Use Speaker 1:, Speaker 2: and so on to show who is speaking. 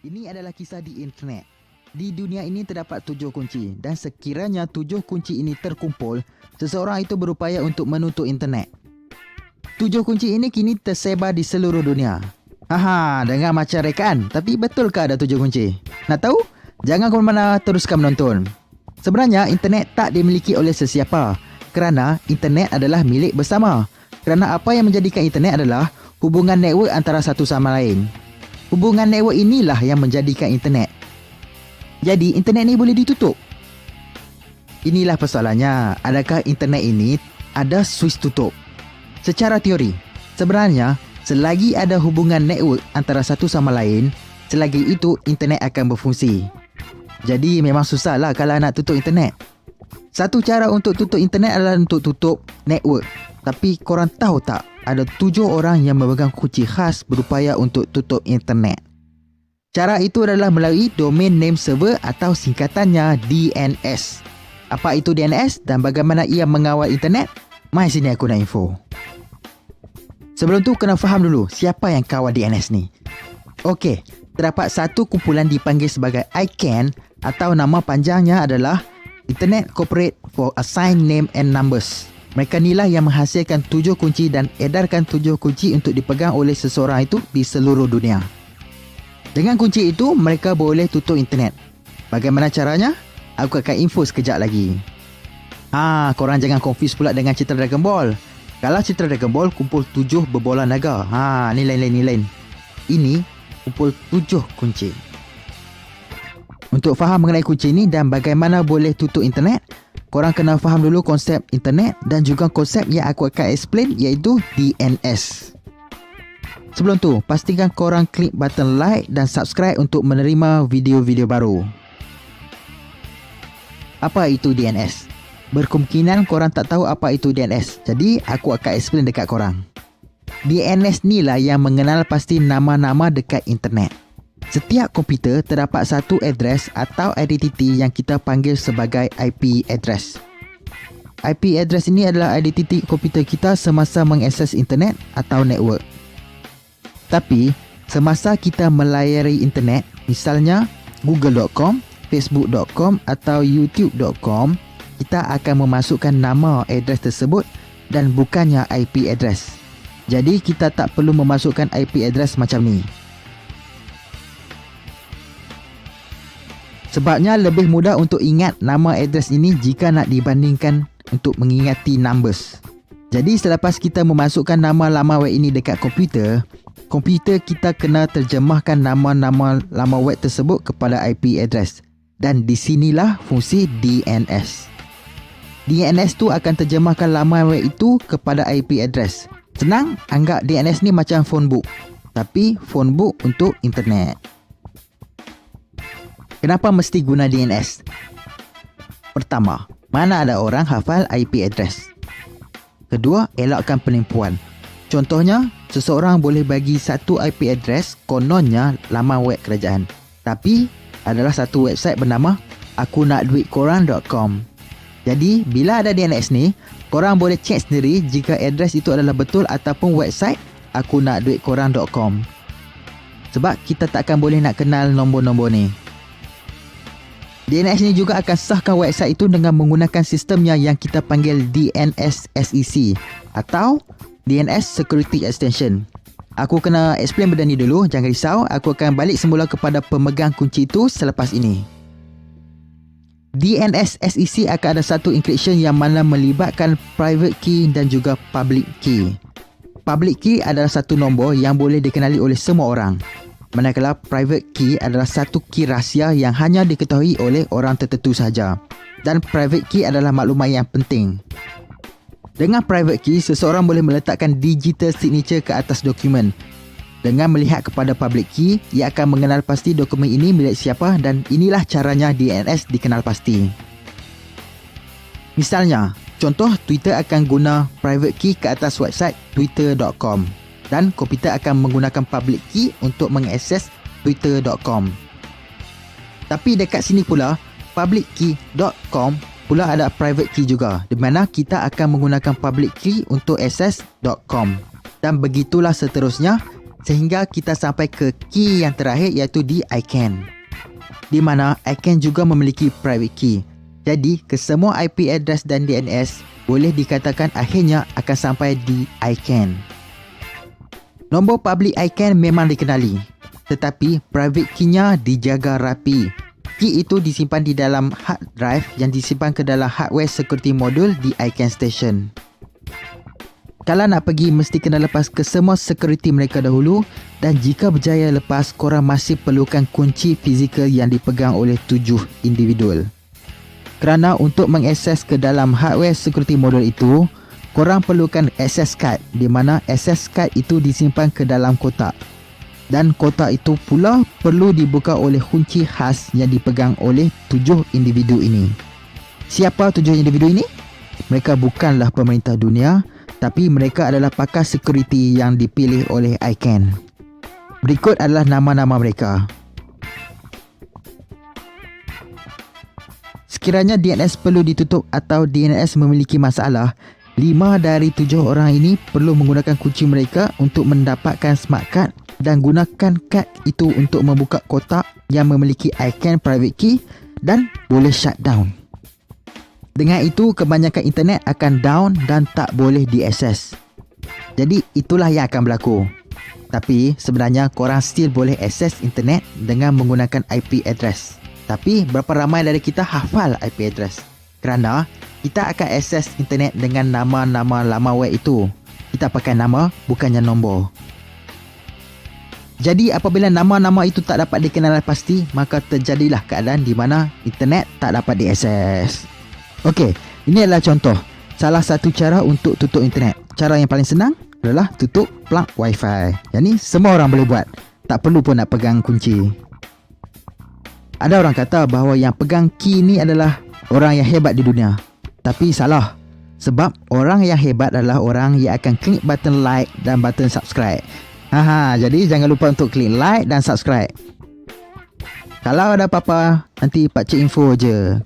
Speaker 1: Ini adalah kisah di internet. Di dunia ini terdapat 7 kunci dan sekiranya 7 kunci ini terkumpul, seseorang itu berupaya untuk menutup internet. 7 kunci ini kini tersebar di seluruh dunia. Haha, dengar macam rekaan, tapi betulkah ada 7 kunci? Nak tahu? Jangan ke mana-mana, teruskan menonton. Sebenarnya internet tak dimiliki oleh sesiapa kerana internet adalah milik bersama. Kerana apa yang menjadikan internet adalah hubungan network antara satu sama lain. Hubungan network inilah yang menjadikan internet. Jadi internet ni boleh ditutup. Inilah persoalannya, adakah internet ini ada switch tutup? Secara teori, sebenarnya selagi ada hubungan network antara satu sama lain, selagi itu internet akan berfungsi. Jadi memang susahlah kalau nak tutup internet. Satu cara untuk tutup internet adalah untuk tutup network. Tapi korang tahu tak, ada 7 orang yang memegang kunci khas berupaya untuk tutup internet. Cara itu adalah melalui Domain Name Server atau singkatannya DNS. Apa itu DNS dan bagaimana ia mengawal internet? Mai sini aku nak info. Sebelum tu kena faham dulu siapa yang kawal DNS ni. Okey, terdapat satu kumpulan dipanggil sebagai ICANN atau nama panjangnya adalah Internet Corporate for Assigned Name and Numbers. Mereka inilah yang menghasilkan 7 kunci dan edarkan 7 kunci untuk dipegang oleh seseorang itu di seluruh dunia. Dengan kunci itu, mereka boleh tutup internet. Bagaimana caranya? Aku akan info sekejap lagi. Korang jangan confuse pula dengan cerita Dragon Ball. Kalau cerita Dragon Ball, kumpul 7 berbola naga. Ni lain. Ini kumpul 7 kunci. Untuk faham mengenai kunci ini dan bagaimana boleh tutup internet, korang kena faham dulu konsep internet dan juga konsep yang aku akan explain iaitu DNS. Sebelum tu, pastikan korang klik button like dan subscribe untuk menerima video-video baru. Apa itu DNS? Berkemungkinan korang tak tahu apa itu DNS. Jadi, aku akan explain dekat korang. DNS ni lah yang mengenal pasti nama-nama dekat internet. Setiap komputer terdapat satu address atau identiti yang kita panggil sebagai IP address. IP address ini adalah identiti komputer kita semasa mengakses internet atau network. Tapi, semasa kita melayari internet, misalnya google.com, facebook.com atau youtube.com, kita akan memasukkan nama address tersebut dan bukannya IP address. Jadi, kita tak perlu memasukkan IP address macam ni. Sebabnya lebih mudah untuk ingat nama address ini jika nak dibandingkan untuk mengingati numbers. Jadi selepas kita memasukkan nama laman web ini dekat komputer kita kena terjemahkan nama-nama laman web tersebut kepada IP address. Dan di sinilah fungsi DNS. DNS tu akan terjemahkan laman web itu kepada IP address. Senang, anggap DNS ni macam phone book. Tapi phone book untuk internet. Kenapa mesti guna DNS? Pertama, mana ada orang hafal IP address. Kedua, elakkan penipuan. Contohnya, seseorang boleh bagi satu IP address kononnya laman web kerajaan. Tapi, adalah satu website bernama akunakduitkorang.com. Jadi, bila ada DNS ni, korang boleh cek sendiri jika address itu adalah betul ataupun website akunakduitkorang.com. Sebab kita takkan boleh nak kenal nombor-nombor ni. DNS ini juga akan sahkan website itu dengan menggunakan sistemnya yang kita panggil DNS SEC atau DNS Security Extension. Aku kena explain benda ni dulu, jangan risau. Aku akan balik semula kepada pemegang kunci itu selepas ini. DNS SEC akan ada satu encryption yang mana melibatkan private key dan juga public key. Public key adalah satu nombor yang boleh dikenali oleh semua orang. Manakala private key adalah satu key rahsia yang hanya diketahui oleh orang tertentu sahaja. Dan private key adalah maklumat yang penting. Dengan private key, seseorang boleh meletakkan digital signature ke atas dokumen. Dengan melihat kepada public key, ia akan mengenal pasti dokumen ini milik siapa dan inilah caranya DNS dikenal pasti. Misalnya, contoh Twitter akan guna private key ke atas website twitter.com. Dan komputer akan menggunakan public key untuk mengakses twitter.com. Tapi dekat sini pula, publickey.com pula ada private key juga, di mana kita akan menggunakan public key untuk access .com. Dan begitulah seterusnya sehingga kita sampai ke key yang terakhir iaitu di ICANN, di mana ICANN juga memiliki private key. Jadi kesemua IP address dan DNS boleh dikatakan akhirnya akan sampai di ICANN. Nombor public ICANN memang dikenali, tetapi private key-nya dijaga rapi. Key itu disimpan di dalam hard drive yang disimpan ke dalam hardware security module di ICANN Station. Kalau nak pergi, mesti kena lepas ke semua security mereka dahulu, dan jika berjaya lepas, korang masih perlukan kunci fizikal yang dipegang oleh 7 individual. Kerana untuk mengakses ke dalam hardware security module itu, korang perlukan access card, di mana access card itu disimpan ke dalam kotak. Dan kotak itu pula perlu dibuka oleh kunci khas yang dipegang oleh 7 individu ini. Siapa 7 individu ini? Mereka bukanlah pemerintah dunia, tapi mereka adalah pakar security yang dipilih oleh ICANN. Berikut adalah nama-nama mereka. Sekiranya DNS perlu ditutup atau DNS memiliki masalah, 5 dari 7 orang ini perlu menggunakan kunci mereka untuk mendapatkan smart card dan gunakan kad itu untuk membuka kotak yang memiliki ICANN private key dan boleh shutdown. Dengan itu, kebanyakan internet akan down dan tak boleh diakses. Jadi itulah yang akan berlaku. Tapi sebenarnya korang still boleh akses internet dengan menggunakan IP address. Tapi berapa ramai dari kita hafal IP address? Kerana kita akan akses internet dengan nama-nama laman web itu. Kita pakai nama, bukannya nombor. Jadi apabila nama-nama itu tak dapat dikenali pasti, maka terjadilah keadaan di mana internet tak dapat diakses. Okey, ini adalah contoh salah satu cara untuk tutup internet. Cara yang paling senang adalah tutup plug wifi. Yang ni semua orang boleh buat. Tak perlu pun nak pegang kunci. Ada orang kata bahawa yang pegang key ni adalah orang yang hebat di dunia. Tapi salah. Sebab orang yang hebat adalah orang yang akan klik button like dan button subscribe. Jadi jangan lupa untuk klik like dan subscribe. Kalau ada apa-apa, nanti pakcik info je.